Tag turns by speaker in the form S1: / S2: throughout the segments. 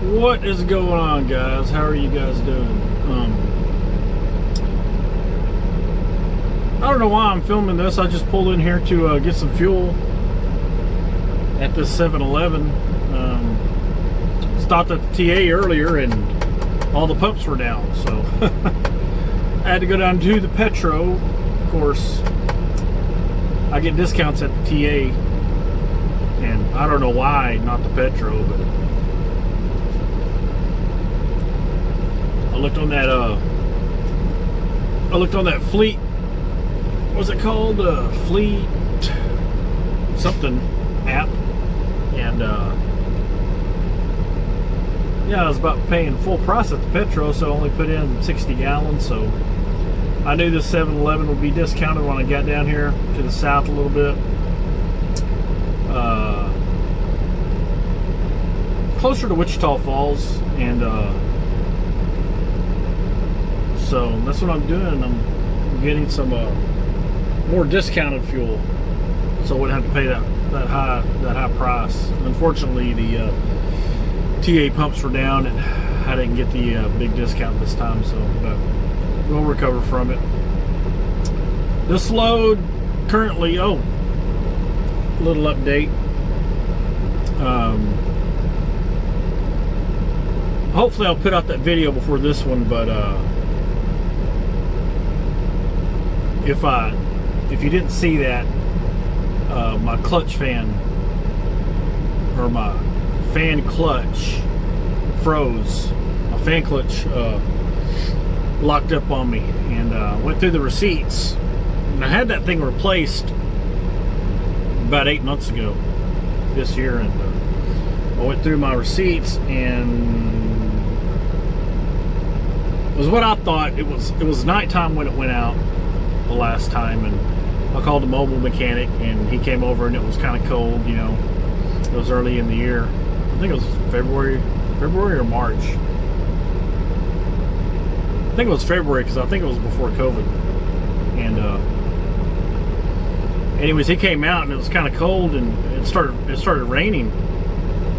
S1: What is going on, guys? How are you guys doing? I don't know why I'm filming this. I just pulled in here to get some fuel at this 7-Eleven. Stopped at the TA earlier and all the pumps were down, so I had to go down to the Petro. Of course, I get discounts at the TA, and I don't know why not the Petro, but I looked on that Fleet, what's it called? Fleet something app, and yeah, I was about paying full price at the Petro, so I only put in 60 gallons. So I knew this 7-Eleven would be discounted when I got down here to the south a little bit. Closer to Wichita Falls, and so that's what I'm doing. I'm getting some more discounted fuel, so I wouldn't have to pay that high price. Unfortunately, the TA pumps were down, and I didn't get the big discount this time. So, but we'll recover from it. This load currently, a little update. Hopefully I'll put out that video before this one, but if you didn't see that, my clutch fan, or my fan clutch froze. My fan clutch locked up on me, and went through the receipts, and I had that thing replaced about 8 months ago this year, and I went through my receipts, and it was what I thought. It was nighttime when it went out the last time, and I called a mobile mechanic, and he came over, and it was kind of cold, you know. It was early in the year. I think it was February or March. I think it was February, because I think it was before COVID. And anyways, he came out, and it was kind of cold, and it started raining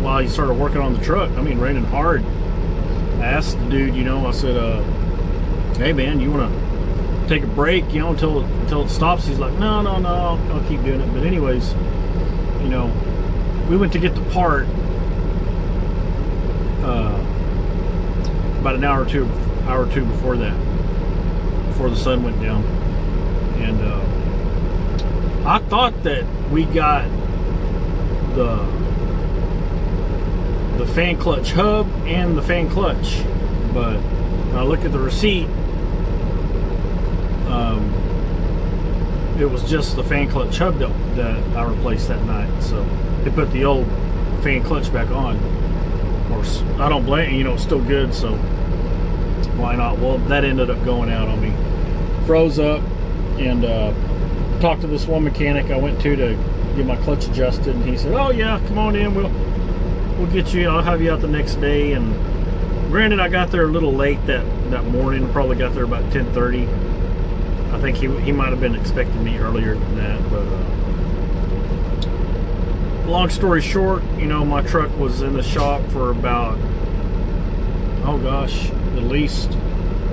S1: while he started working on the truck. I mean, raining hard. I asked the dude, you know, I said, hey man, you want to take a break, you know, until it stops? He's like, no, I'll keep doing it. But anyways, you know, we went to get the part about an hour or two before that, before the sun went down. And I thought that we got the fan clutch hub and the fan clutch, but when I looked at the receipt, it was just the fan clutch hub that I replaced that night. So they put the old fan clutch back on. Of course, I don't blame you, know, it's still good, so why not? Well, that ended up going out on me. Froze up, and talked to this one mechanic I went to get my clutch adjusted, and he said, oh yeah, come on in, we'll get you, I'll have you out the next day. And granted, I got there a little late that morning. Probably got there about 10:30. I think he might have been expecting me earlier than that, but long story short, you know, my truck was in the shop for about, oh gosh, at least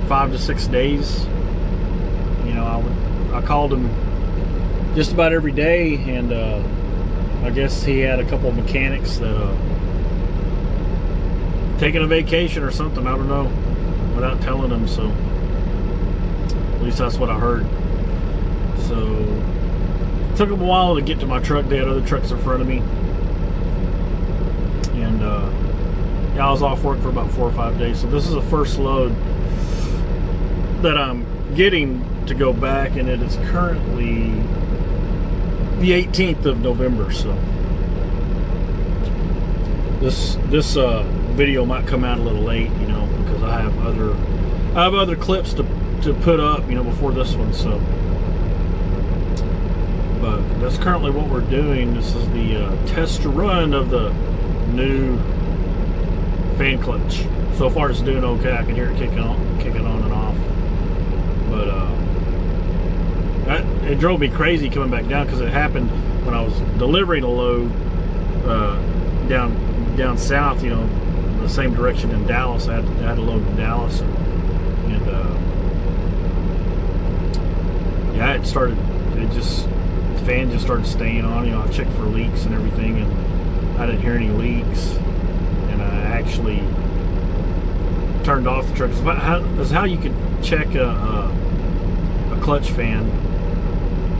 S1: 5 to 6 days. You know, I called him just about every day, and I guess he had a couple of mechanics that taking a vacation or something, I don't know, without telling them. So at least that's what I heard. So it took them a while to get to my truck. They had other trucks in front of me, and yeah, I was off work for about 4 or 5 days. So this is the first load that I'm getting to go back, and it is currently the 18th of November. So this video might come out a little late, you know, because I have other clips to put up, you know, before this one. So, but that's currently what we're doing. This is the test run of the new fan clutch. So far it's doing okay. I can hear it kicking on and off, but it drove me crazy coming back down, because it happened when I was delivering a load down south, you know, the same direction in Dallas. I had a load in Dallas, and yeah, the fan just started staying on. You know, I checked for leaks and everything, and I didn't hear any leaks, and I actually turned off the truck. That's how you can check a clutch fan,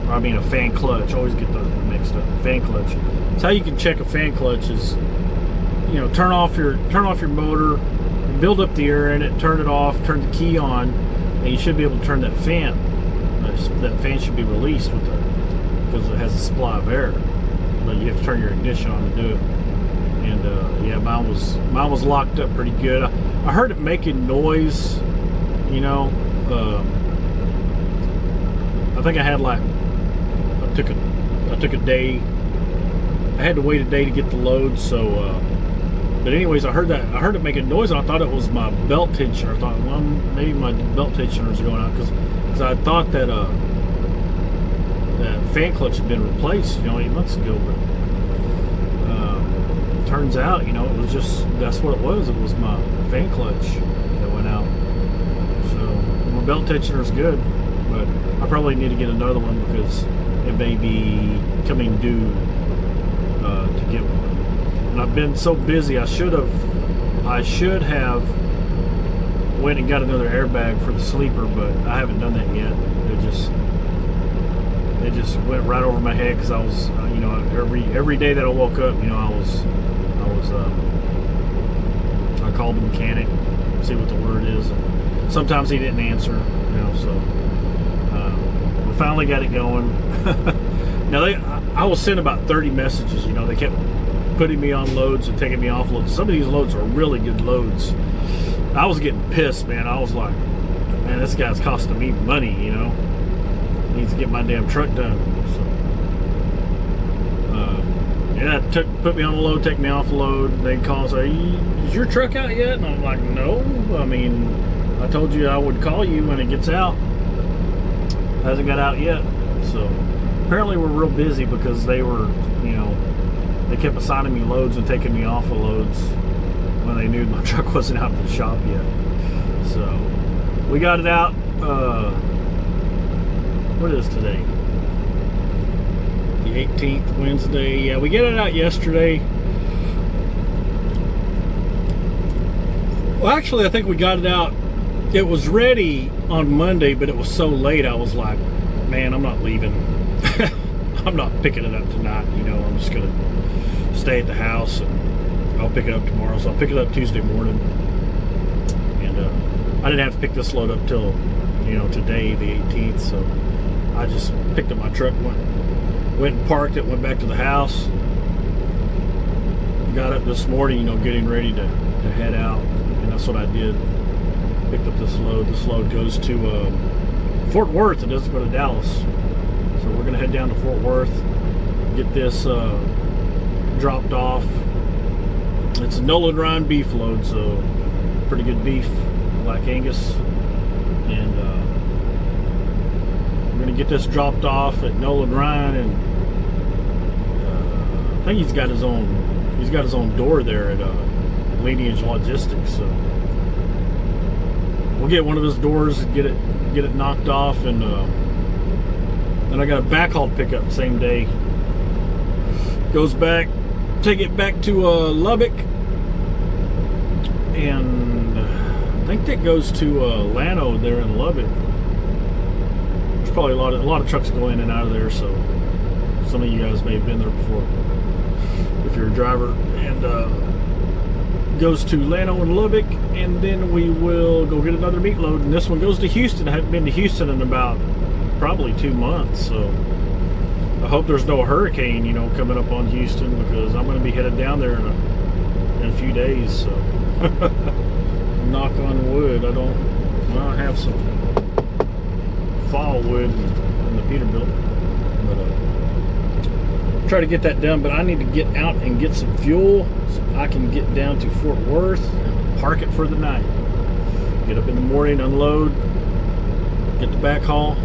S1: or I mean a fan clutch. I always get those mixed up. Fan clutch. It's how you can check a fan clutch is, you know, turn off your motor, build up the air in it, turn it off, turn the key on, and you should be able to turn that fan. That fan should be released because it has a supply of air, but you have to turn your ignition on to do it. And yeah, mine was locked up pretty good. I heard it making noise, you know. I think I had I took a day. I had to wait a day to get the load, so. But anyways, I heard it making noise, and I thought it was my belt tensioner. I thought, well, maybe my belt tensioners are going out because I thought that that fan clutch had been replaced, you know, 8 months ago. But turns out, you know, it was that's what it was. It was my fan clutch that went out. So my belt tensioner is good, but I probably need to get another one because it may be coming due to get one. And I've been so busy. I should have went and got another airbag for the sleeper, but I haven't done that yet. It just went right over my head because I was, you know, every day that I woke up, you know, I called the mechanic, see what the word is. And sometimes he didn't answer, you know, so we finally got it going. Now I was sent about 30 messages. You know, they kept putting me on loads and taking me off loads. Some of these loads are really good loads. I was getting pissed, man. I was like, man, this guy's costing me money, you know. Needs to get my damn truck done. So, yeah, put me on a load, take me off a load. They call and say, is your truck out yet? And I'm like, no. I mean, I told you I would call you when it gets out. Hasn't got out yet. So apparently we're real busy because they were, you know, they kept assigning me loads and taking me off of loads when they knew my truck wasn't out in the shop yet. So we got it out. What is today? The 18th, Wednesday. Yeah, we got it out yesterday. Well, actually, I think we got it out. It was ready on Monday, but it was so late. I was like, man, I'm not leaving. I'm not picking it up tonight. You know, I'm just gonna stay at the house and I'll pick it up tomorrow. So I'll pick it up Tuesday morning. And I didn't have to pick this load up till, you know, today, the 18th. So I just picked up my truck, went and parked it, went back to the house. Got up this morning, you know, getting ready to head out. And that's what I did. Picked up this load. This load goes to Fort Worth. It doesn't go to Dallas. So we're going to head down to Fort Worth, get this dropped off. It's a Nolan Ryan beef load, so pretty good beef, Black Angus. And we're going to get this dropped off at Nolan Ryan, and I think he's got his own door there at Lineage Logistics. So we'll get one of his doors, get it knocked off, and then I got a backhaul pickup same day. Goes back, take it back to Lubbock, and I think that goes to Llano there in Lubbock. There's probably a lot of trucks go in and out of there, so some of you guys may have been there before if you're a driver. And goes to Llano and Lubbock, and then we will go get another meat load, and this one goes to Houston. I haven't been to Houston in about probably 2 months, so I hope there's no hurricane, you know, coming up on Houston, because I'm going to be headed down there in a few days. So knock on wood. I have some fall wood in the Peterbilt, but try to get that done. But I need to get out and get some fuel so I can get down to Fort Worth and park it for the night. Get up in the morning, unload, get the backhaul,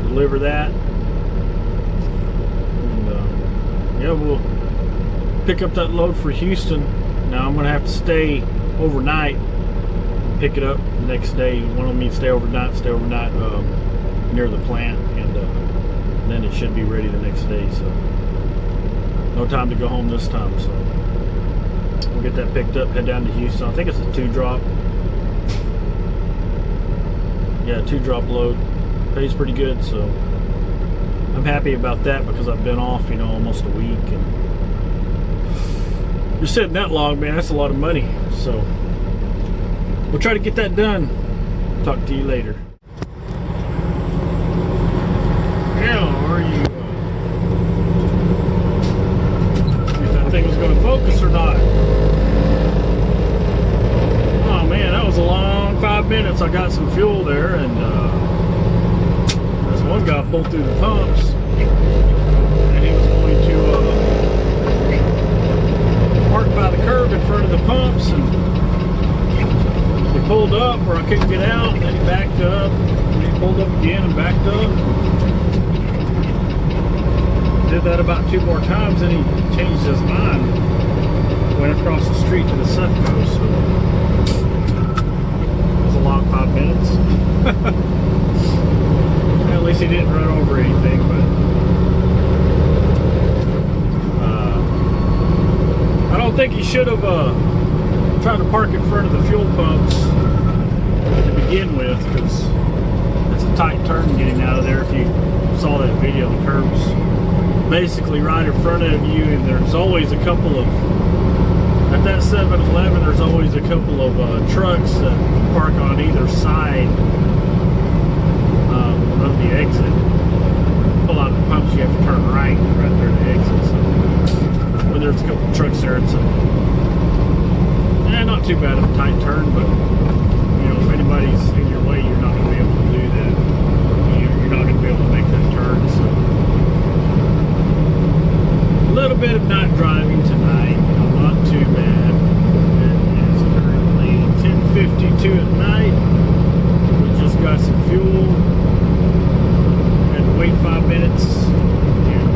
S1: deliver that, and yeah, we'll pick up that load for Houston Now I'm gonna have to stay overnight, pick it up the next day. One of me stay overnight near the plant, and then it should be ready the next day. So no time to go home this time. So we'll get that picked up, head down to Houston. I think it's a 2-drop. Yeah, 2-drop load. Pays pretty good, so I'm happy about that because I've been off, almost a week, and you're sitting that long, man, that's a lot of money. So we'll try to get that done. Talk to you later. Yeah, are you? If that thing was going to focus or not? Oh man, that was a long 5 minutes. I got some fuel there, and this one guy pulled through the pumps, and he was going to park by the curb in front of the pumps, and he pulled up where I couldn't get out, and then he backed up, and he pulled up again and backed up. Did that about 2 more times, and he changed his mind, went across the street to the Sefco. So it was a long 5 minutes. At least he didn't run over anything, but I don't think he should have tried to park in front of the fuel pumps to begin with, because it's a tight turn getting out of there. If you saw that video, the curb's basically right in front of you, and there's always a couple of, at that 7-Eleven, there's always a couple of trucks that park on either side of the exit. Pull out the pumps, you have to turn right there to exit. So when there's a couple of trucks there, it's not too bad of a tight turn, but if anybody's in your way, you're not going to be able to do that. You're not going to be able to make that turn. So a little bit of night driving tonight, not too bad. It is currently 10:52 at night. We just got some fuel. Had to wait 5 minutes, and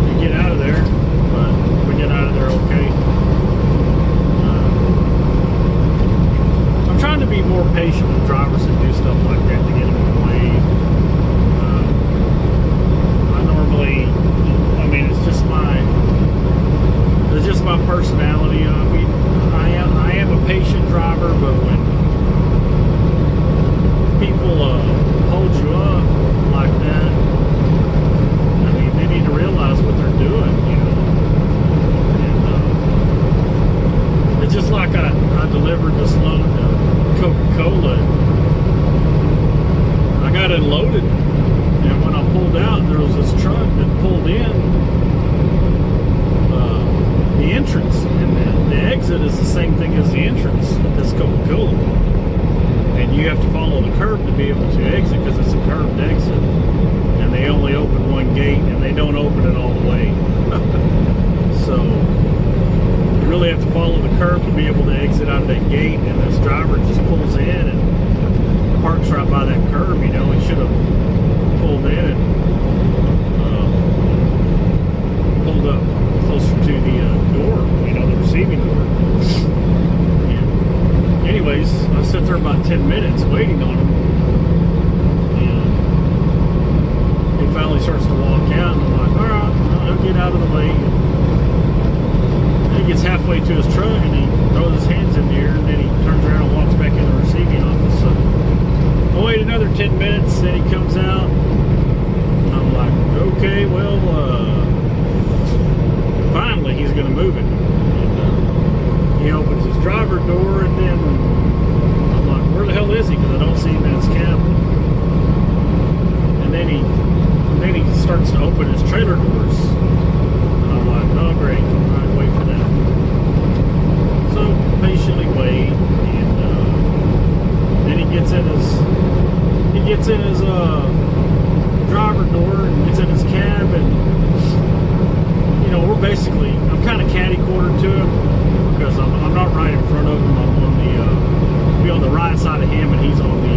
S1: to get out of there. But we get out of there okay. I'm trying to be more patient with drivers that do stuff like that to get them in the way. It's just my personality. I am a patient driver, but when people hold you up like that, they need to realize what they're doing, And it's just like I delivered this load of Coca-Cola. I got unloaded, and when I pulled out, there was this truck that pulled in the entrance, and the exit is the same thing as the entrance. That's Coca-Cola, and you have to follow the curb to be able to exit, because it's a curved exit, and they only open one gate, and they don't open it all the way. So you really have to follow the curb to be able to exit out of that gate, and this driver just pulls in and parks right by that curb. He should have pulled in and pulled up closer to the door, the receiving door. And anyways, I sat there about 10 minutes waiting on him, and he finally starts to walk out, and I'm like, all right, I'll get out of the way. And he gets halfway to his truck, and he throws his hands in the air, and then he turns around and walks back in the receiving office. So I wait another 10 minutes, then he comes out, and I'm like, okay, well, finally he's going to move it. And he opens his driver door, and then I'm like, where the hell is he? Because I don't see him in his cab. And then he starts to open his trailer doors. And I'm like, oh great, all right, wait for that. So patiently wait, and then he gets in his driver door and gets in his cab, and we're basically, I'm kind of catty-cornered to him, because I'm not right in front of him. I'm on be on the right side of him, and he's on the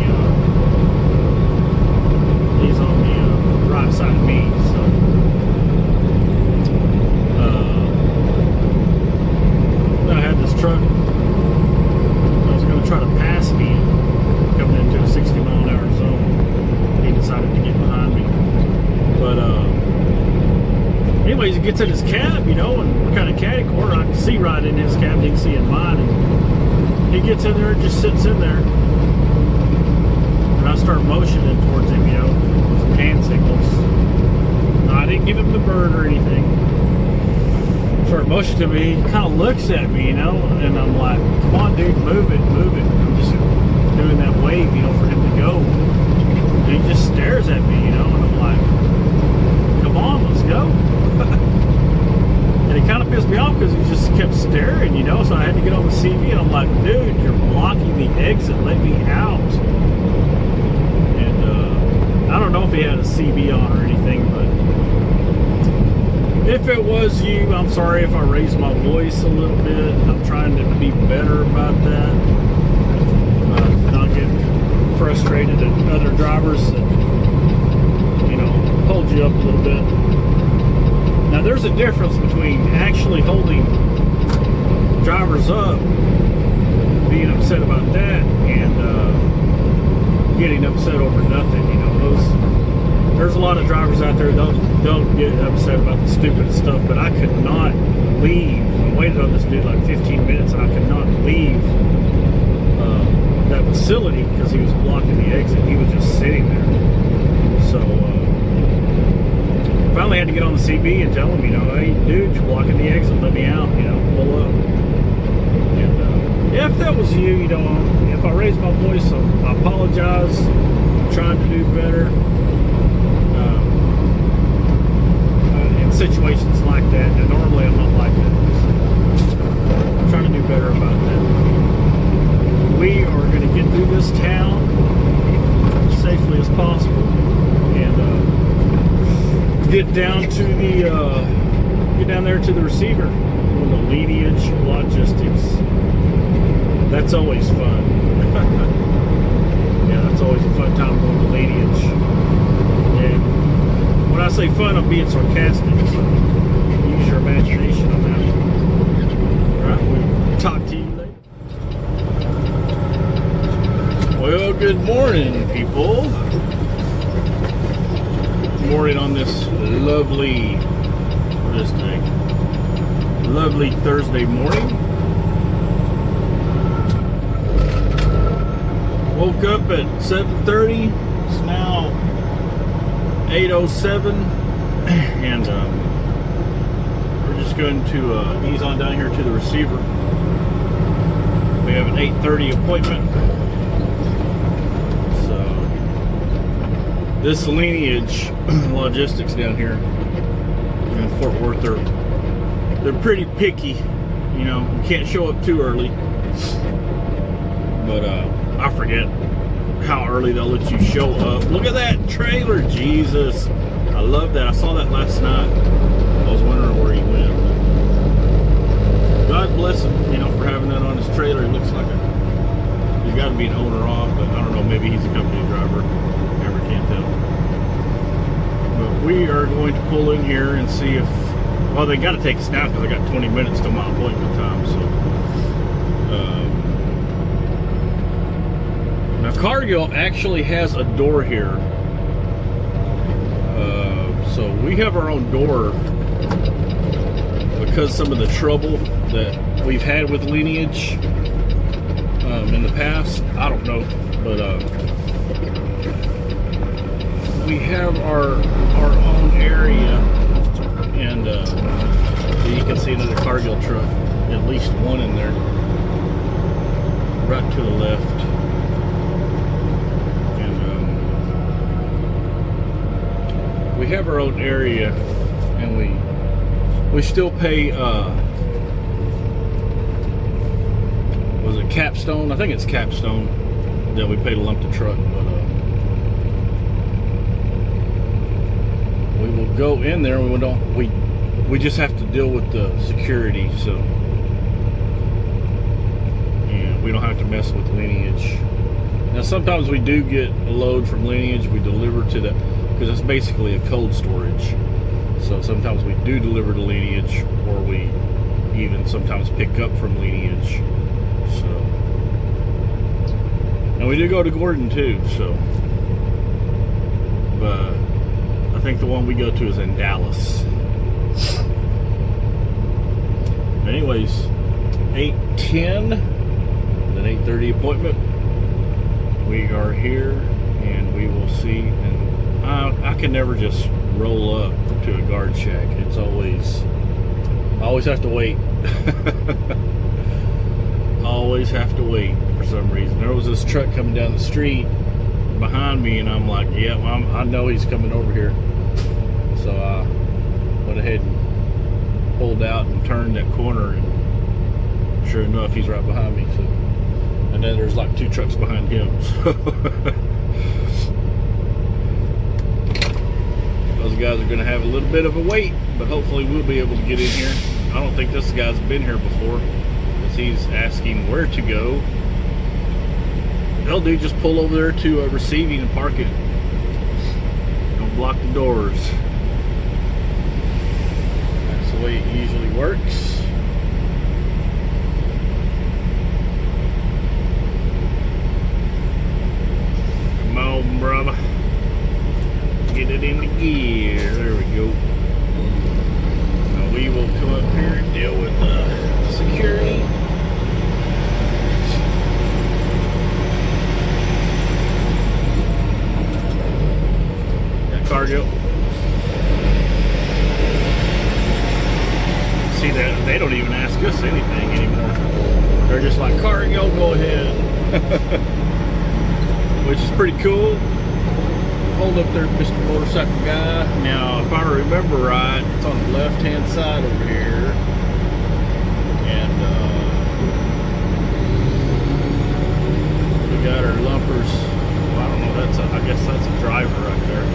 S1: right side of me. So anyways, he gets in his cab, you know, and we're kind of catty corner. I can see right in his cab, he can see in mine. And he gets in there and just sits in there. And I start motioning towards him, you know, with some hand signals. No, I didn't give him the bird or anything. Start motioning to me. He kind of looks at me, you know, and I'm like, come on, dude, move it, move it. I'm just doing that wave, you know, for him to go. And he just stares at me, you know, and I'm like, come on, let's go. And it kind of pissed me off because he just kept staring, you know, so I had to get on the CV, and I'm like, dude, you're blocking the exit, let me out. And I don't know if he had a CB on or anything, but if it was you, I'm sorry if I raised my voice a little bit. I'm trying to be better about that. Not get frustrated at other drivers that, you know, hold you up a little bit. Now, there's a difference between actually holding drivers up, being upset about that, and getting upset over nothing. You know, there's a lot of drivers out there that don't get upset about the stupidest stuff, but I could not leave. I waited on this dude like 15 minutes, and I could not leave that facility because he was blocking the exit. He was just sitting there. So finally had to get on the CB and tell him, you know, hey, dude, you're blocking the exit, let me out, you know, pull up. And if that was you, you know, if I raised my voice, I apologize. I'm trying to do better. In situations like that, and normally I'm not like that. I'm trying to do better about that. We are going to get through this town as safely as possible, and get down to the get down there to the receiver, doing the lineage logistics. That's always fun. Yeah, that's always a fun time going to lineage. And when I say fun, I'm being sarcastic, so use your imagination on that one. Alright, we'll talk to you later. Well, good morning, people. Good morning on this lovely, what is today? Lovely Thursday morning. Woke up at 7:30. It's now 8:07, and we're just going to ease on down here to the receiver. We have an 8:30 appointment. So this lineage logistics down here in Fort Worth, they're pretty picky. You know, you can't show up too early, but I forget how early they'll let you show up. Look at that trailer, Jesus. I love that. I saw that last night. I was wondering where he went. God bless him, you know, for having that on his trailer. It looks like he's got to be an owner off, but I don't know, maybe he's a company driver. Never can tell. But we are going to pull in here and see if, well, they got to take us now because I got 20 minutes till my appointment time, so now, Cargill actually has a door here. So we have our own door because some of the trouble that we've had with lineage in the past. I don't know, but we have our own area, and you can see another Cargill truck, at least one in there, right to the left. We have our own area, and we still pay was it Capstone? I think it's Capstone that we pay to lump the truck, but we will go in there, and we just have to deal with the security, so yeah, we don't have to mess with lineage. Now sometimes we do get a load from lineage, we deliver to the, because it's basically a cold storage. So sometimes we do deliver to lineage, or we even sometimes pick up from lineage. So, and we do go to Gordon too. So, but I think the one we go to is in Dallas. anyways, 8:10, an 8:30 appointment. We are here, and we will see. And I can never just roll up to a guard shack. It's always, I always have to wait. Always have to wait for some reason. There was this truck coming down the street behind me, and I'm like, yeah, well, I know he's coming over here. So I went ahead and pulled out and turned that corner, and sure enough, he's right behind me. So, and then there's like 2 trucks behind him. So those guys are going to have a little bit of a wait, but hopefully we'll be able to get in here. I don't think this guy's been here before, because he's asking where to go. Hell, dude, just pull over there to receiving and park it. Don't block the doors. That's the way it usually works. Come on, brother. Get it into gear. There we go. Now we will come up here and deal with security. Cargo. See that they don't even ask us anything anymore. They're just like, cargo, go ahead. Which is pretty cool. Hold up there, Mr. Motorcycle Guy. Now, if I remember right, it's on the left-hand side over here. And we got our lumpers. Well, I don't know, I guess that's a driver right there.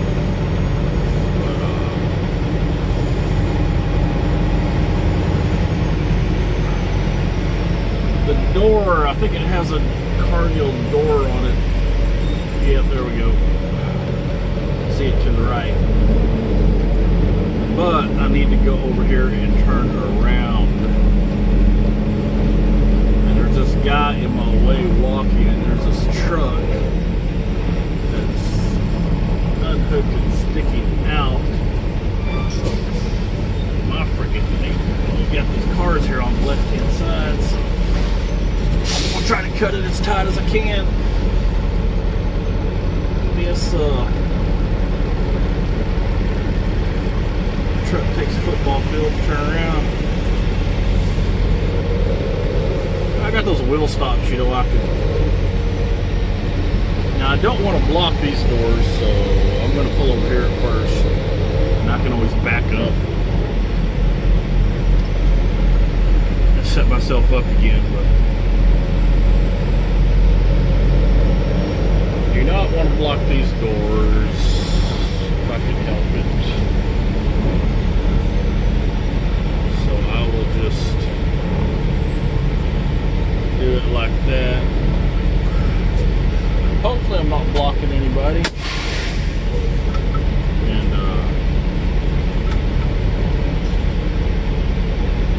S1: The door, I think it has a cargo door on it. Yep, there we go. See it to the right. But I need to go over here and turn around. And there's this guy in my way walking, and there's this truck that's unhooked and sticking out. My freaking thing. You got these cars here on the left-hand side, so I'm trying to cut it as tight as I can. This truck takes a football field to turn around. I got those wheel stops, you know, I can. Now I don't want to block these doors, so I'm going to pull over here at first, and I can always back up and set myself up again. But do not want to block these doors if I can help it. So I will just do it like that. Hopefully I'm not blocking anybody. And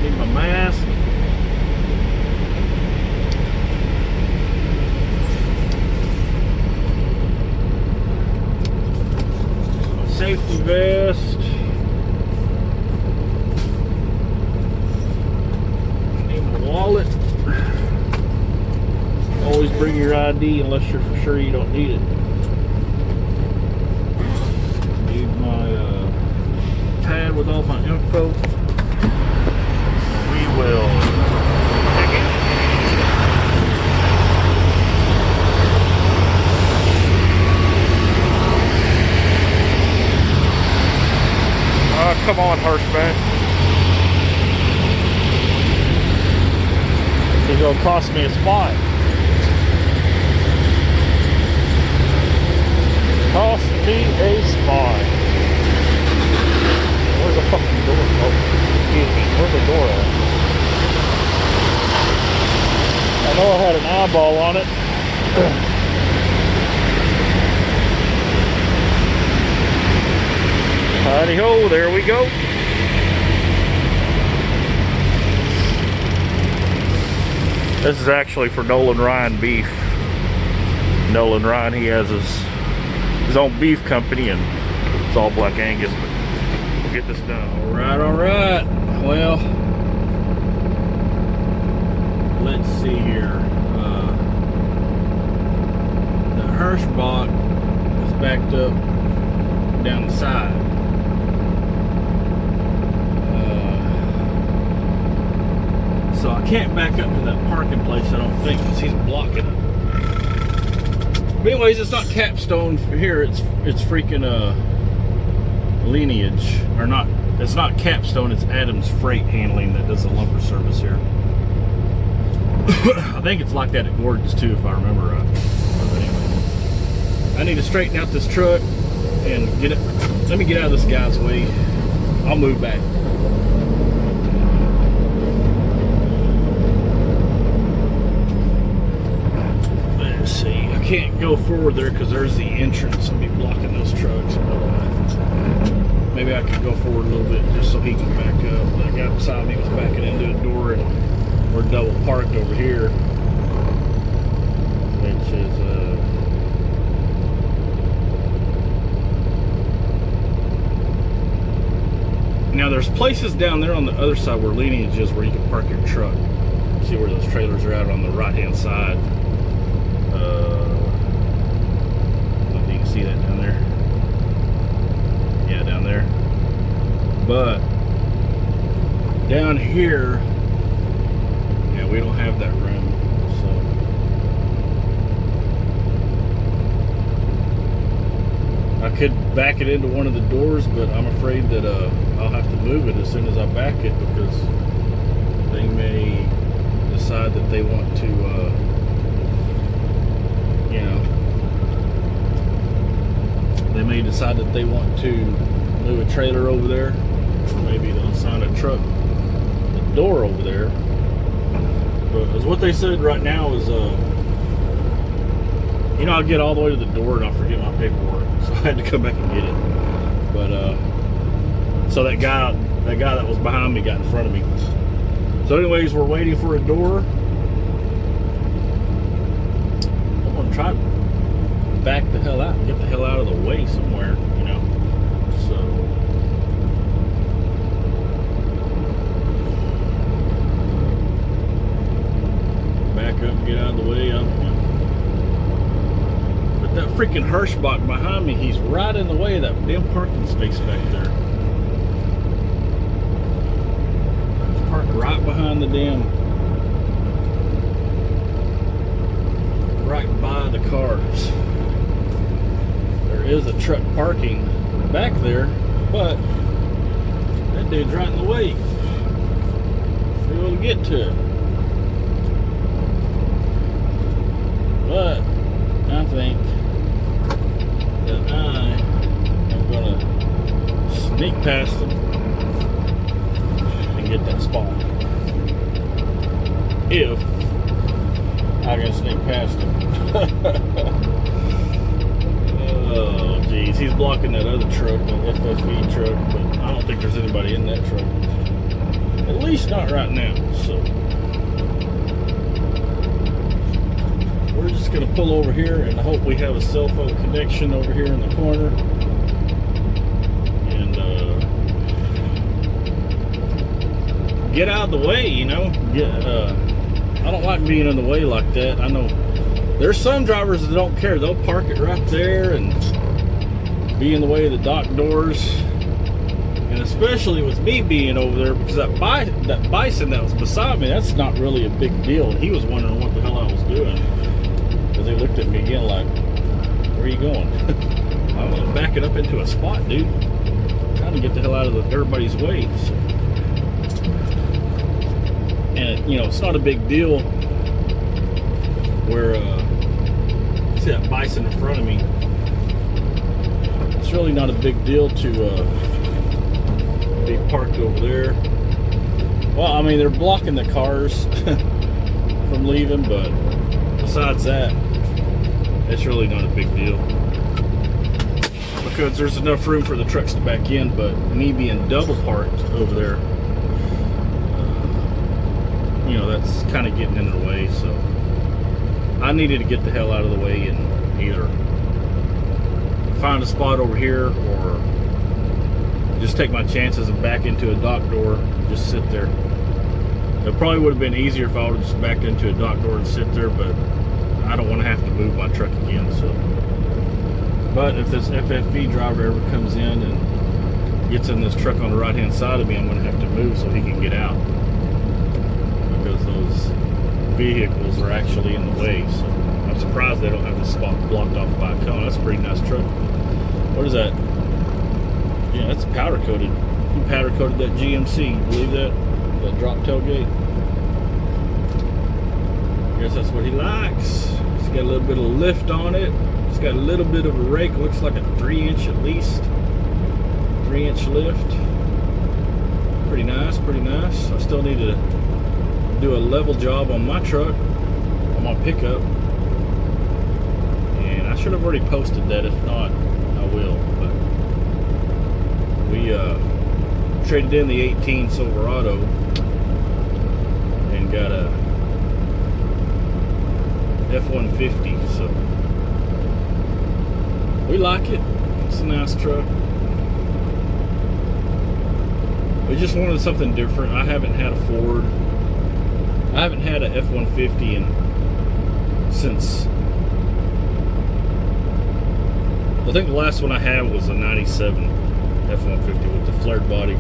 S1: need my mask. Safety vest. Need my wallet. Always bring your ID unless you're for sure you don't need it. Need my pad with all my info. We will take it. Come on, horseman. It's gonna cost me a spot. Cost me a spot. Where's the fucking door? Oh, excuse me. Where's the door at? I know I had an eyeball on it. Howdy ho, there we go. This is actually for Nolan Ryan beef. Nolan Ryan, he has his own beef company, and it's all Black Angus, but we'll get this done. All right. Well, let's see here. The Hirschbach is backed up down the side. So I can't back up to that parking place, I don't think, because he's blocking it. But anyways, it's not Capstone here, it's freaking Lineage, or not. It's not Capstone, it's Adams Freight Handling that does the lumber service here. I think it's like that at Gordon's too, if I remember right. But anyway, I need to straighten out this truck and get it. Let me get out of this guy's way. I'll move back. Let's see. I can't go forward there because there's the entrance. I'll be blocking those trucks. But, maybe I could go forward a little bit just so he can back up. That guy beside me was backing into a door, and we're double parked over here, which is now there's places down there on the other side where Lineage is where you can park your truck. See where those trailers are out on the right hand side. I don't know if you can see that down there. Yeah, down there. But down here, yeah, we don't have that room. So I could back it into one of the doors, but I'm afraid that I'll have to move it as soon as I back it, because they may decide that they want to, you know, they may decide that they want to move a trailer over there, or maybe they'll assign a truck the door over there. But as what they said right now is, you know, I'll get all the way to the door and I'll forget my paperwork, so I had to come back and get it. But so that guy that was behind me got in front of me. So anyways, we're waiting for a door. I'm gonna try to back the hell out and get the hell out of the way somewhere, you know. So back up and get out of the way. But that freaking Hirschbach behind me, he's right in the way of that damn parking space back there. He's parked right behind the damn, right by the cars. There is a truck parking back there, but that dude's right in the way. We're able to get to it. But I think that I am going to sneak past them and get that spot. If I can sneak past them. Oh, geez. He's blocking that other truck, the FFE truck, but I don't think there's anybody in that truck. At least not right now, so we're just going to pull over here and hope we have a cell phone connection over here in the corner. And get out of the way, you know. I don't like being in the way like that. I know there's some drivers that don't care. They'll park it right there and be in the way of the dock doors. And especially with me being over there, because that bison that was beside me, that's not really a big deal. He was wondering what the hell I was doing. Because they looked at me again like, where are you going? I was backing up into a spot, dude. Trying to get the hell out of everybody's way. So. And, you know, it's not a big deal where, see that bison in front of me. It's really not a big deal to be parked over there. Well, I mean, they're blocking the cars from leaving, but besides that, it's really not a big deal. Because there's enough room for the trucks to back in, but me being double parked over there, you know, that's kind of getting in their way, so I needed to get the hell out of the way and either find a spot over here or just take my chances and back into a dock door and just sit there. It probably would have been easier if I would have just backed into a dock door and sit there, but I don't want to have to move my truck again. So, but if this FFV driver ever comes in and gets in this truck on the right hand side of me, I'm going to have to move so he can get out, because those vehicles are actually in the way. So I'm surprised they don't have this spot blocked off by a cone. That's a pretty nice truck. What is that? Yeah, that's powder coated. He powder coated that GMC. You believe that? That drop tailgate. I guess that's what he likes. It's got a little bit of lift on it. It's got a little bit of a rake. Looks like a 3-inch at least. 3-inch lift. Pretty nice, pretty nice. I still need to do a level job on my truck, on my pickup. And I should have already posted that. If not, I will. But we traded in the 18 Silverado and got a F-150, so we like it. It's a nice truck. We just wanted something different. I haven't had a Ford. I haven't had a F-150 since, I think the last one I had was a 97 F-150 with the flared body.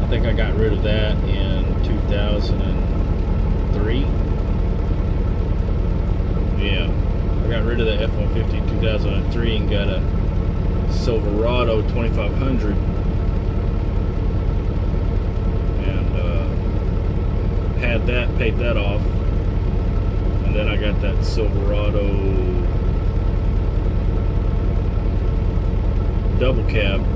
S1: I think I got rid of that in 2003. Yeah, I got rid of the F-150 in 2003 and got a Silverado 2500, and had that, paid that off, and then I got that Silverado double cab.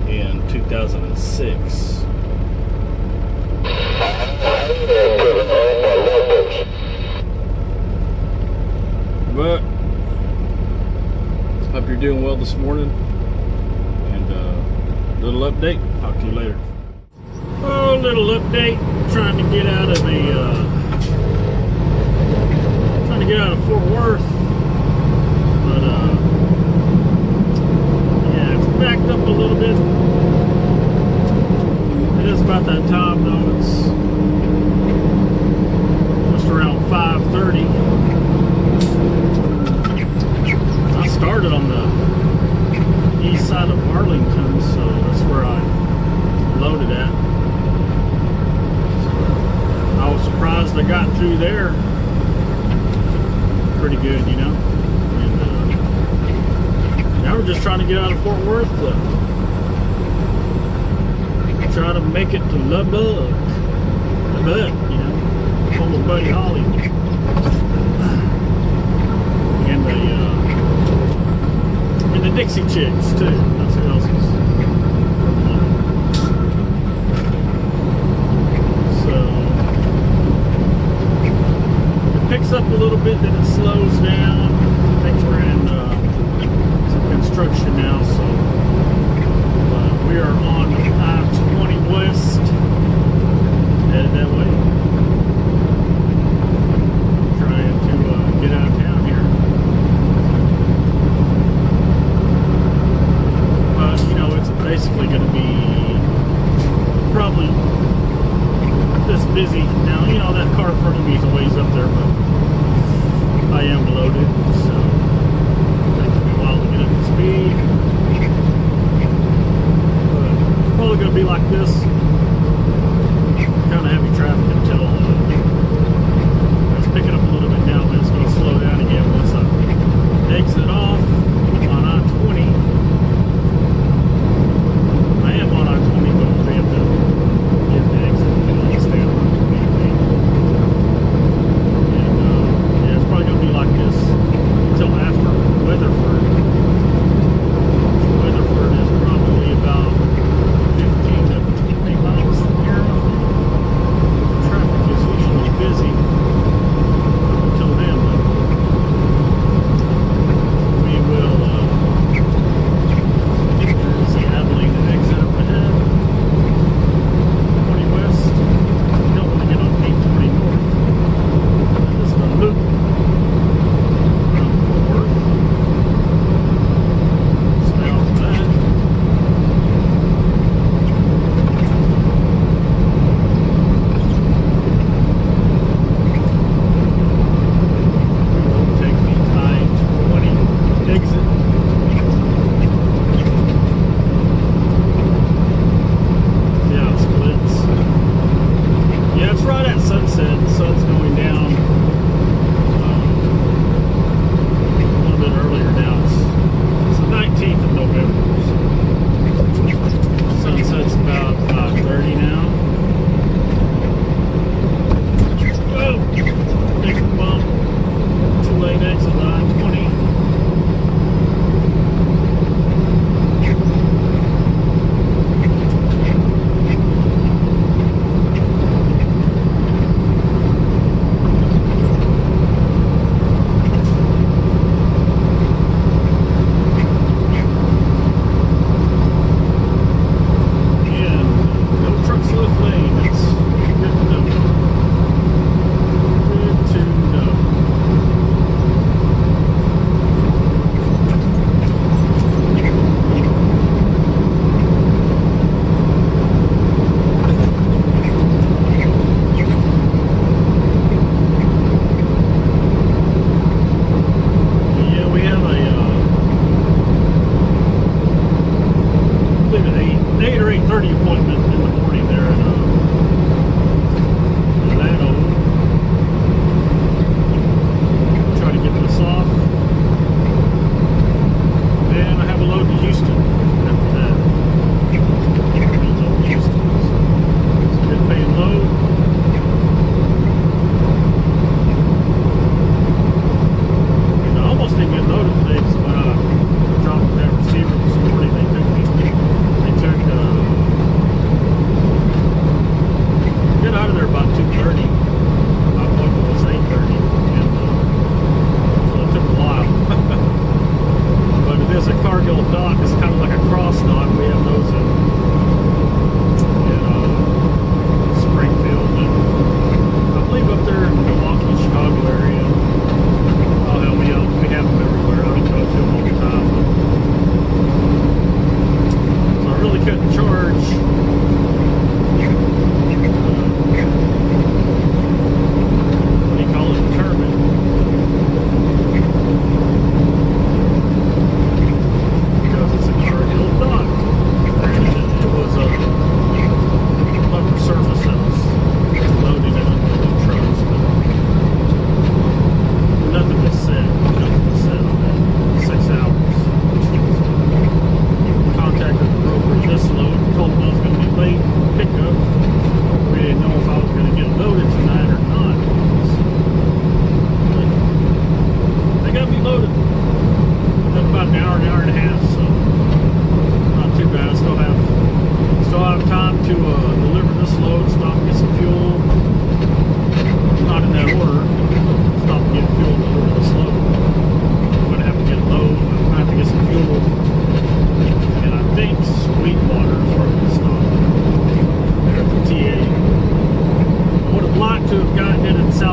S1: In 2006. But hope you're doing well this morning, and little update. Talk to you later. Oh, little update. Trying to get out of Fort Worth, but yeah, it's backed up a little bit. It is about that time though. It's just around 5:30. I started on the east side of Arlington, so that's where I loaded at. So I was surprised I got through there pretty good, you know. And now we're just trying to get out of Fort Worth to try to make it to Lubbock, you know, home with Buddy Holly and the Dixie Chicks too. That's who else is from Lubbock. So it picks up a little bit, then it slows down. I think we're in some construction now, so we are on I-20 West, headed that way. Trying to get out of town here. But, you know, it's basically going to be probably this busy. Now, you know, that car in front of me is a ways up there, but I am loaded, so it takes me a while to get up to speed. Probably going to be like this, kind of heavy traffic until it's picking up a little bit now, but it's going to slow down again once I exit off on I-20. I am on I-20, but we have to exit and stay on I-20. And yeah, it's probably going to be like this until after Weatherford. Weatherford is probably about 15 to 20 miles from here. Traffic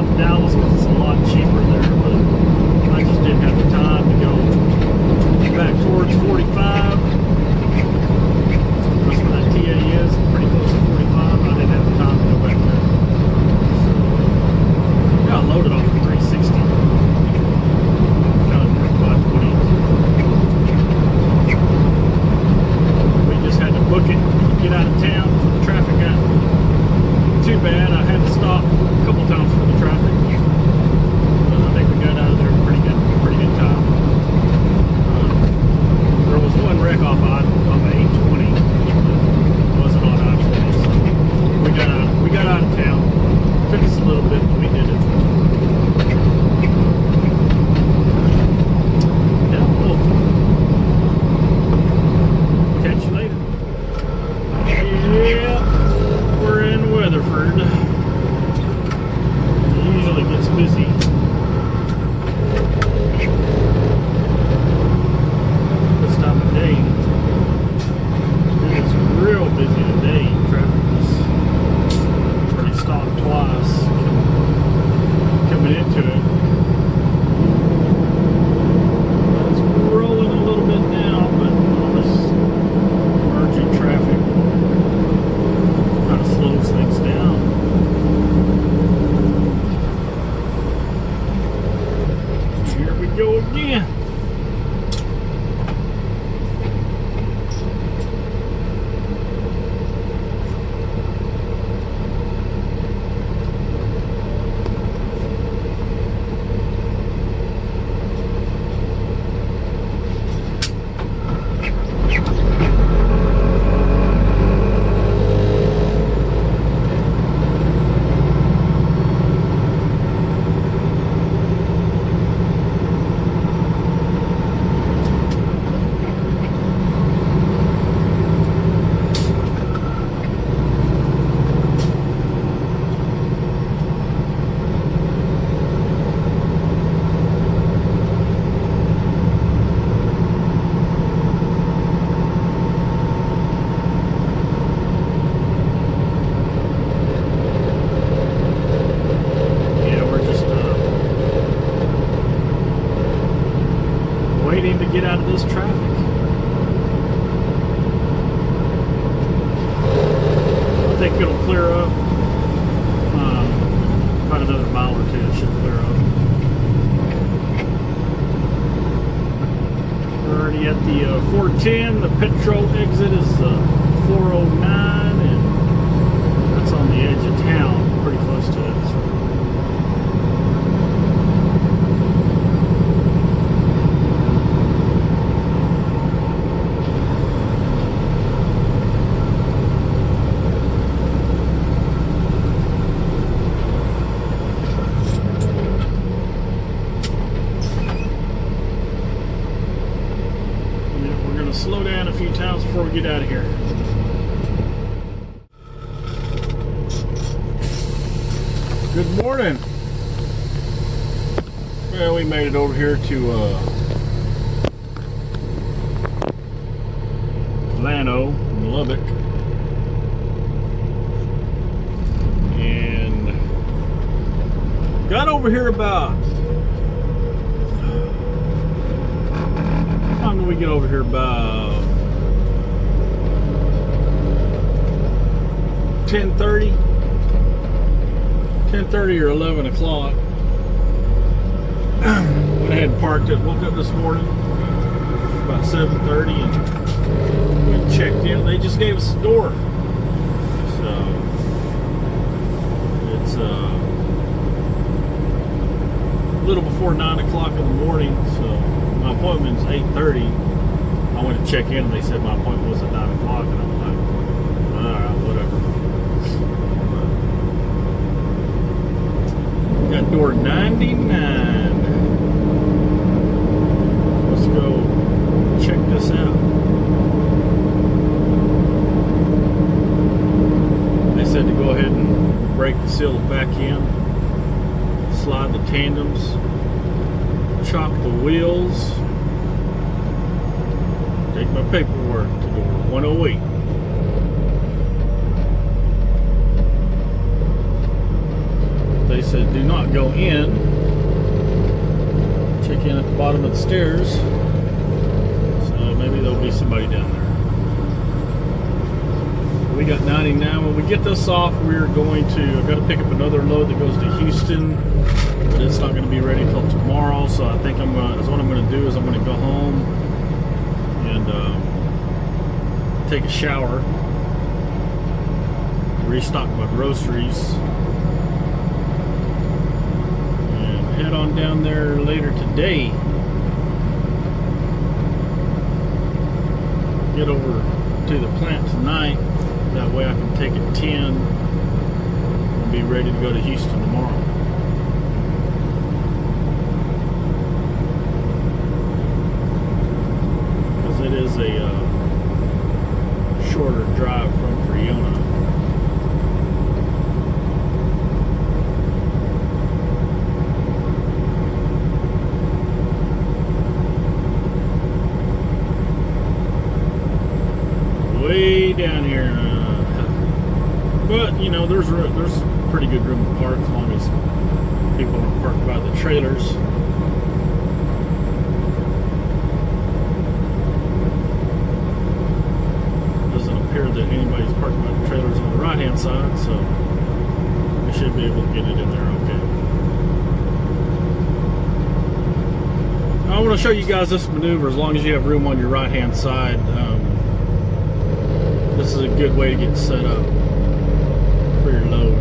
S1: south of Dallas because it's a lot cheaper there, but I just didn't have the time to go back towards 45. That's where that TA is, pretty close to 45. I didn't have the time to go back there. So, yeah, I loaded off at 360. Got work by 20. We just had to book it, get out of town before the traffic got too bad. I had to stop a couple times for the traffic. I think we got out of there in pretty good time. There was one wreck off of 820. It wasn't on I-20, so we got out of town. Took us a little bit, but we did it. Yeah, well, catch you later. Yeah, we're in Weatherford. It usually gets busy. This time of day, it is real busy today. Traffic is already stopped twice coming into it. It's rolling a little bit now, but all this emerging traffic kind of slows things down. Here we go again. Waiting to get out of this traffic. I think it'll clear up. About another mile or two, it should clear up. We're already at the 410. The Petro exit is 409, and that's on the edge of town, pretty close to it. So. Slow down a few times before we get out of here. Good morning. Well, we made it over here to Llano in Lubbock, and got over here about. How long did we get over here? About 10:30 or 11 o'clock. Went ahead and parked it. Woke up this morning about 7:30 and we checked in. They just gave us a door, so it's a little before 9 o'clock in the morning. So my appointment's 8:30. I went to check in and they said my appointment was at 9 o'clock, and I'm like, alright, whatever. Got door 99. Let's go check this out. They said to go ahead and break the seal back in, slide the tandems, chock the wheels, take my paperwork to door 108. They said said do not go in. Check in at the bottom of the stairs. So maybe there'll be somebody down there. We got 99. When we get this off, we're going to, I've got to pick up another load that goes to Houston, but it's not going to be ready till tomorrow. So I think that's what I'm going to do is I'm going to go home and take a shower, restock my groceries, and head on down there later today. Get over to the plant tonight. That way I can take at 10 and be ready to go to Houston tomorrow. Because it is a shorter drive from Freona. Way down here. But, you know, there's pretty good room to park as long as people aren't parked by the trailers. Doesn't appear that anybody's parked by the trailers on the right-hand side, so we should be able to get it in there okay. I want to show you guys this maneuver as long as you have room on your right-hand side. This is a good way to get set up for your load.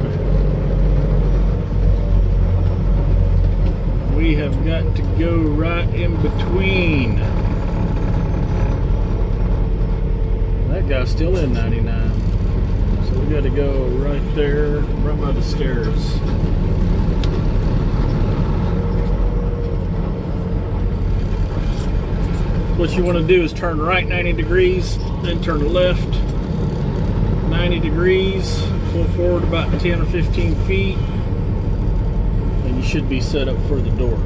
S1: We have got to go right in between. That guy's still in 99. So we got to go right there, right by the stairs. What you want to do is turn right 90 degrees, then turn left 90 degrees, pull forward about 10 or 15 feet, and you should be set up for the door.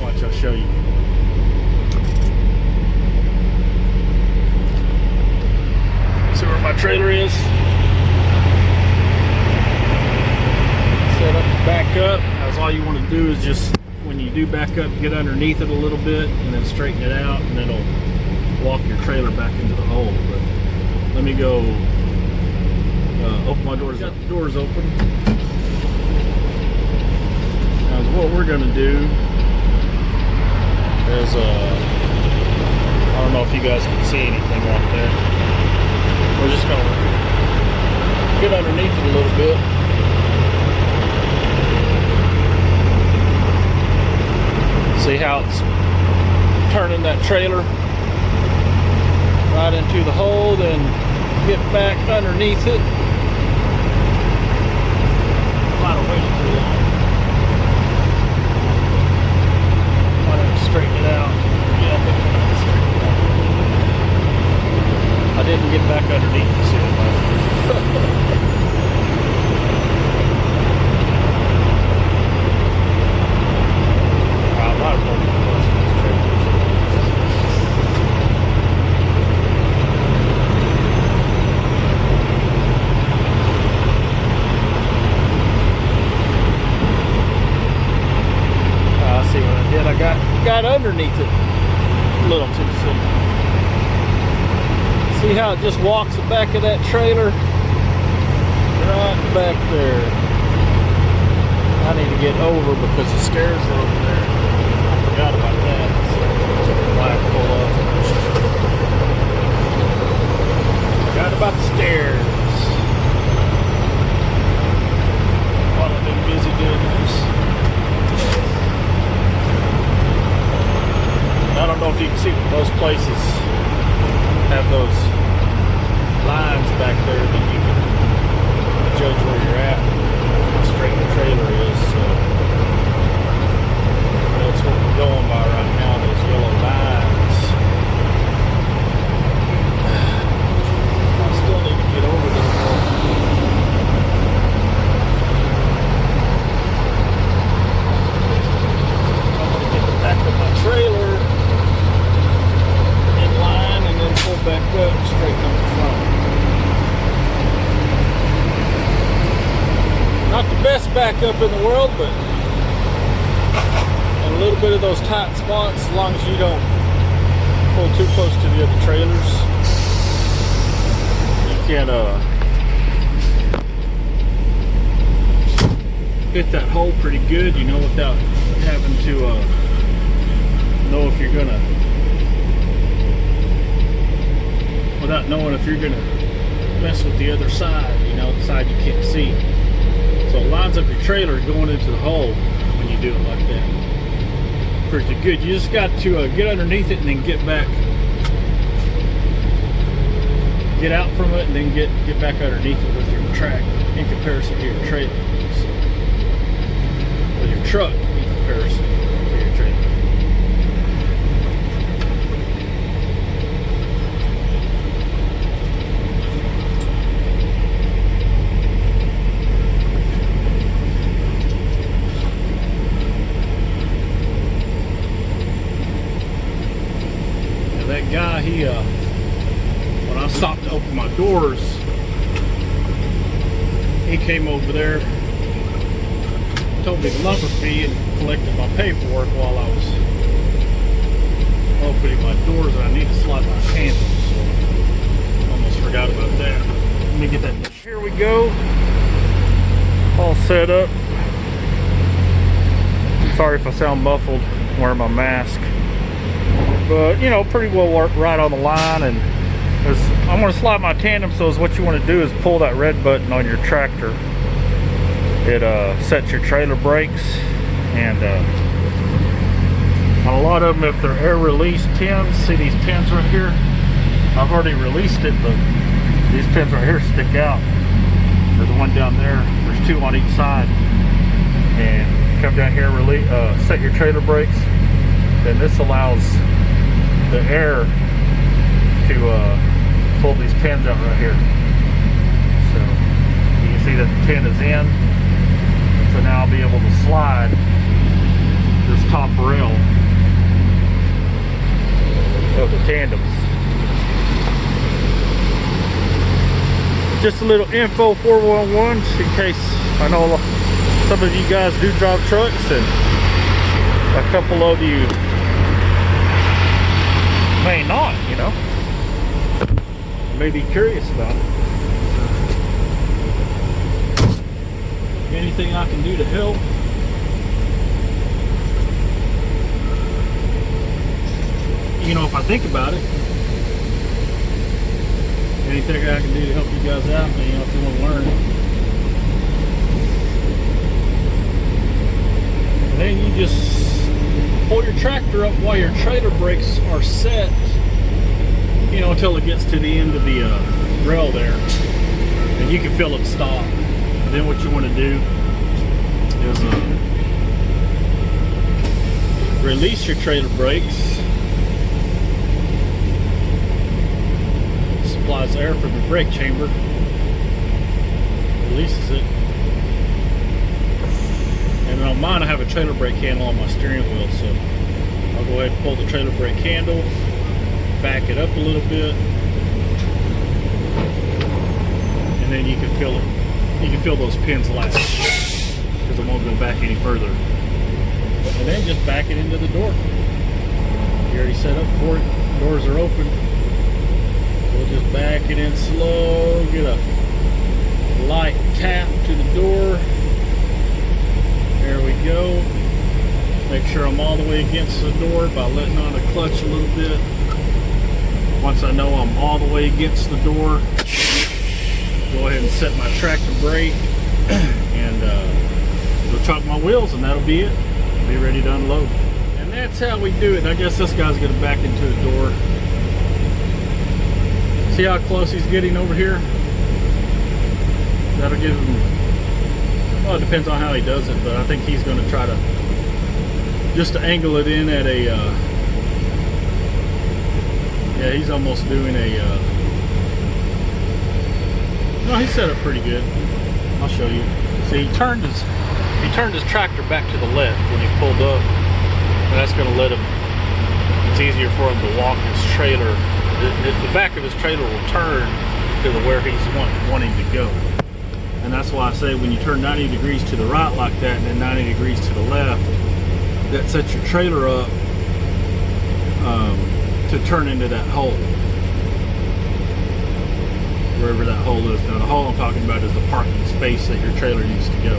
S1: Watch, I'll show you. See where my trailer is? Set up to back up. That's all you want to do is just, when you do back up, get underneath it a little bit and then straighten it out, and it'll walk your trailer back into the hole. But let me go open my doors. Got the doors open. Now what we're going to do is, I don't know if you guys can see anything right there. We're just going to get underneath it a little bit. See how it's turning that trailer right into the hole, then get back underneath it. Might have waited too long. Might have to straighten it out. Yeah, I think I have to straighten it out. I didn't get back underneath the ceiling. I might have pulled it close to these trailers. See what I did? I got underneath it a little too soon. See how it just walks the back of that trailer? Right back there. I need to get over because the stairs are over there. I forgot about that. So I have to pull up. Forgot about the stairs. While I've been busy doing this. I don't know if you can see, most places have those lines back there that you can judge where you're at, how straight the trailer is. So that's what we're going by right now, those yellow lines. I still need to get over Not the best backup in the world, but a little bit of those tight spots, as long as you don't pull too close to the other trailers. You can hit that hole pretty good, you know, without having to know if you're gonna, without knowing if you're gonna mess with the other side, you know, the side you can't see. So it lines up your trailer going into the hole when you do it like that. Pretty good. You just got to get underneath it and then get back, get out from it, and then get back underneath it with your track in comparison to your trailer. So, with your truck in comparison to your trailer. That guy, he when I stopped to open my doors, he came over there, told me the lumber fee, and collected my paperwork while I was opening my doors, and I need to slide my handle, so almost forgot about that. Let me get that. Here we go, all set up. Sorry if I sound muffled, I'm wearing my mask. But, you know, pretty well right on the line. And I'm going to slide my tandem, so what you want to do is pull that red button on your tractor. It sets your trailer brakes, and on a lot of them, if they're air release pins, see these pins right here? I've already released it, but these pins right here stick out. There's one down there, there's two on each side. And come down here, set your trailer brakes. Then this allows the air to pull these pins out right here. So you can see that the pin is in. So now I'll be able to slide this top rail of the tandems. Just a little info 411, just in case. I know some of you guys do drive trucks, and a couple of you may not, you know, may be curious about it. Anything I can do to help, you know, if I think about it, anything I can do to help you guys out, you know, if you want to learn. And then you just pull your tractor up while your trailer brakes are set, you know, until it gets to the end of the rail there, and you can feel it stop. And then what you want to do is release your trailer brakes. Supplies air from the brake chamber, releases it. And on mine, I have a trailer brake handle on my steering wheel, so I'll go ahead and pull the trailer brake handle, back it up a little bit, and then you can feel it. You can feel those pins latch, because it won't go back any further. And then just back it into the door. You already set up for it. Doors are open. We'll just back it in slow, get a light tap to the door. There we go. Make sure I'm all the way against the door by letting on the clutch a little bit. Once I know I'm all the way against the door, go ahead and set my tractor brake and go chock my wheels, and that'll be it. Be ready to unload. And that's how we do it. I guess this guy's gonna back into the door. See how close he's getting over here? That'll give him, well, it depends on how he does it, but I think he's going to try to, just to angle it in at a, yeah, he's almost doing a, no, he set up pretty good. I'll show you. See, he turned his tractor back to the left when he pulled up, and that's going to let him, it's easier for him to walk his trailer. The back of his trailer will turn to where he's wanting to go. And that's why I say when you turn 90 degrees to the right like that and then 90 degrees to the left, that sets your trailer up to turn into that hole. Wherever that hole is. Now the hole I'm talking about is the parking space that your trailer used to go.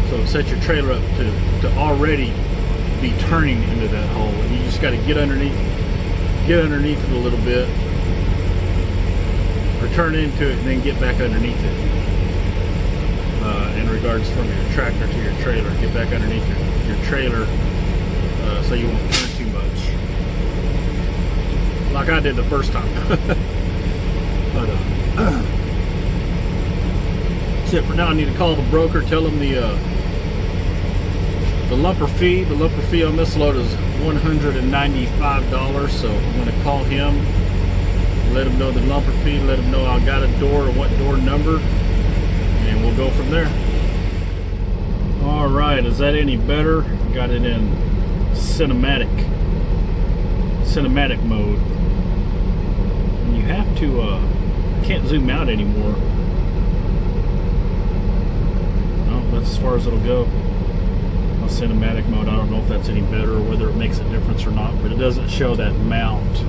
S1: So it sets your trailer up to already be turning into that hole. And you just got to get underneath it a little bit, or turn into it and then get back underneath it. In regards from your tractor to your trailer, get back underneath your trailer so you won't turn too much. Like I did the first time. But that's it for now. I need to call the broker, tell him the lumper fee. The lumper fee on this load is $195, so I'm going to call him, let him know the lumper fee, let him know I got a door or what door number, and we'll go from there. All right, is that any better? Got it in cinematic mode. And you have to can't zoom out anymore. No, that's as far as it'll go on cinematic mode. I don't know if that's any better or whether it makes a difference or not, but it doesn't show that mount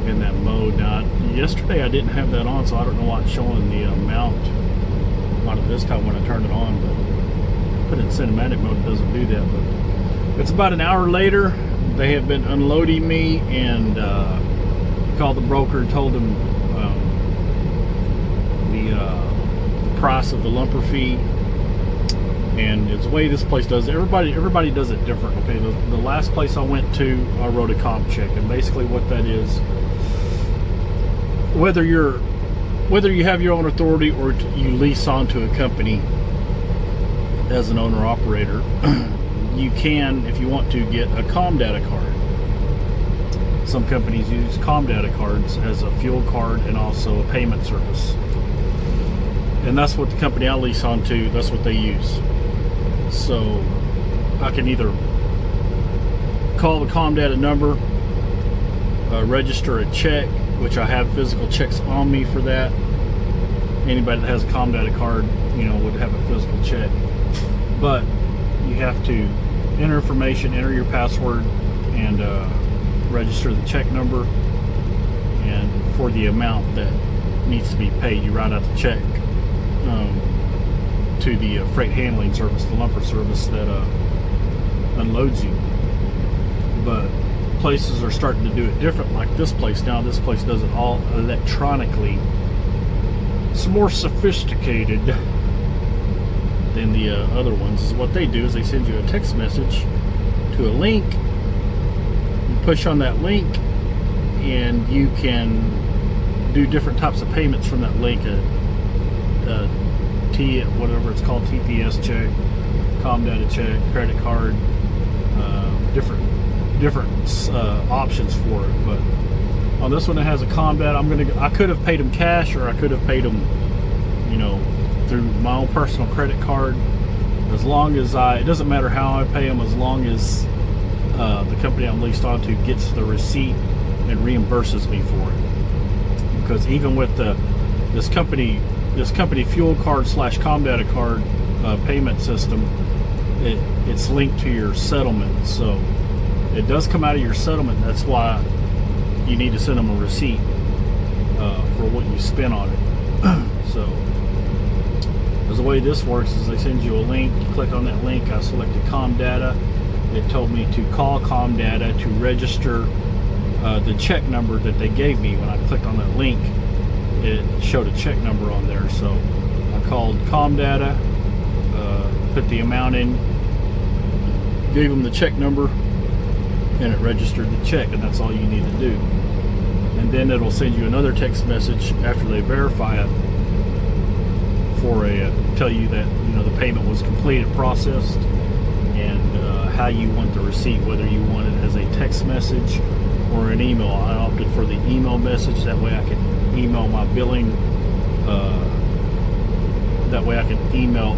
S1: in that mode. Now, yesterday I didn't have that on, so I don't know why it's showing the mount on it this time when I turn it on, but put it in cinematic mode, it doesn't do that. But it's about an hour later. They have been unloading me, and called the broker and told him the price of the lumper fee. And it's the way this place does it. Everybody does it different. Okay, the last place I went to, I wrote a comp check, and basically what that is, whether you have your own authority or you lease onto a company as an owner operator, you can, if you want to, get a com data card. Some companies use com data cards as a fuel card and also a payment service. And that's what the company I lease onto, that's what they use. So I can either call the com data number, register a check, which I have physical checks on me for that. Anybody that has a com data card, would have a physical check. But you have to enter information, enter your password, and register the check number. And for the amount that needs to be paid, you write out the check to the freight handling service, the lumper service that unloads you. But places are starting to do it different, like this place now. This place does it all electronically. It's more sophisticated than the other ones. What they do is they send you a text message to a link. You push on that link, and you can do different types of payments from that link. Whatever it's called, TPS check, com data check, credit card, different options for it. But on this one, it has a com data. I could have paid them cash, or I could have paid them, through my own personal credit card. As long as it doesn't matter how I pay them, as long as the company I'm leased onto gets the receipt and reimburses me for it. Because even with this company fuel card / com data card payment system, it's linked to your settlement, so it does come out of your settlement. That's why you need to send them a receipt for what you spent on it. So the way this works is they send you a link. You click on that link. I selected com data. It told me to call com data to register the check number that they gave me. When I clicked on that link, it showed a check number on there. So I called com data, put the amount in, gave them the check number, and it registered the check, and that's all you need to do. And then it'll send you another text message after they verify it tell you that the payment was completed, processed, and how you want the receipt, whether you want it as a text message or an email. I opted for the email message. That way I can email my billing. That way I can email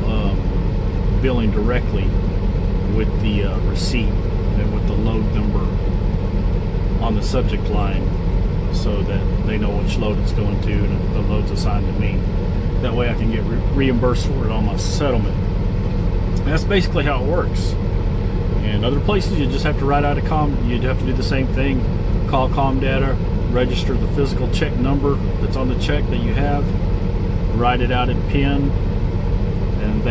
S1: billing directly with the receipt and with the load number on the subject line, so that they know which load it's going to and the load's assigned to me. That way I can get reimbursed for it on my settlement. And that's basically how it works. And other places, you just have to write out you'd have to do the same thing. Call ComData, register the physical check number that's on the check that you have, write it out in pen, and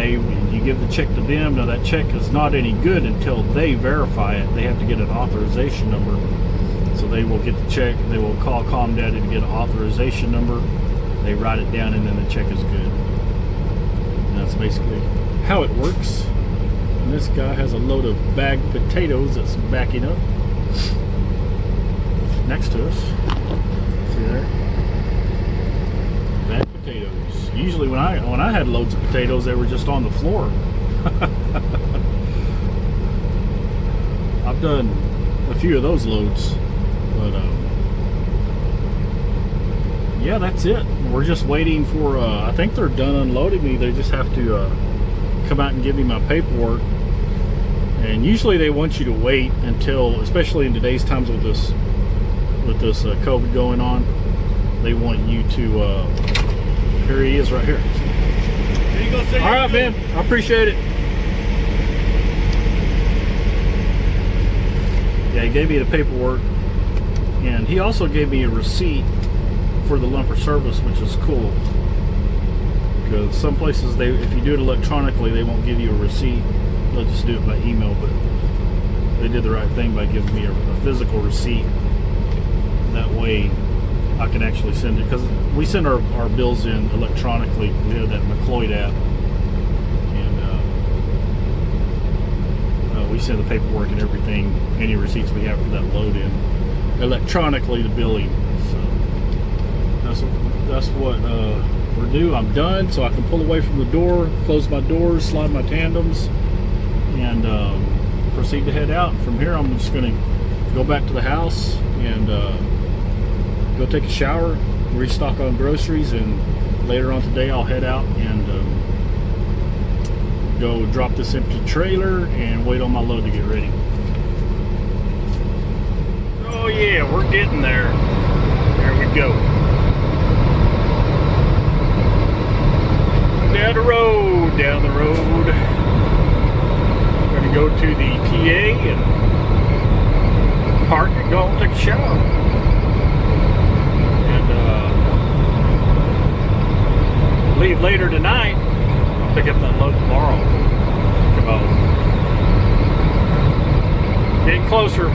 S1: you give the check to them. Now that check is not any good until they verify it. They have to get an authorization number. So they will get the check, they will call ComData to get an authorization number, they write it down, and then the check is good. And that's basically how it works. And this guy has a load of bagged potatoes that's backing up next to us. See there? Bagged potatoes. Usually when I had loads of potatoes, they were just on the floor. I've done a few of those loads, but yeah, that's it. We're just waiting for I think they're done unloading me. They just have to come out and give me my paperwork. And usually they want you to wait until, especially in today's times with this COVID going on, they want you to here he is right here.
S2: There you go, sir.
S1: All right, man, I appreciate it. Yeah, he gave me the paperwork, and he also gave me a receipt for the lumper service, which is cool, because some places, if you do it electronically, they won't give you a receipt. They'll just do it by email. But they did the right thing by giving me a physical receipt. That way I can actually send it, because we send our bills in electronically. We have that McCloyd app, and we send the paperwork and everything, any receipts we have for that load in electronically to billing. So that's what we're due. I'm done, so I can pull away from the door, close my doors, slide my tandems, and proceed to head out. From here, I'm just going to go back to the house and go take a shower, restock on groceries, and later on today I'll head out and go drop this empty trailer and wait on my load to get ready. Oh yeah, we're getting there. There we go. Down the road. Gonna go to the TA and park and go and take a shower. And leave later tonight. I'll pick up that load tomorrow. Come on. Getting closer.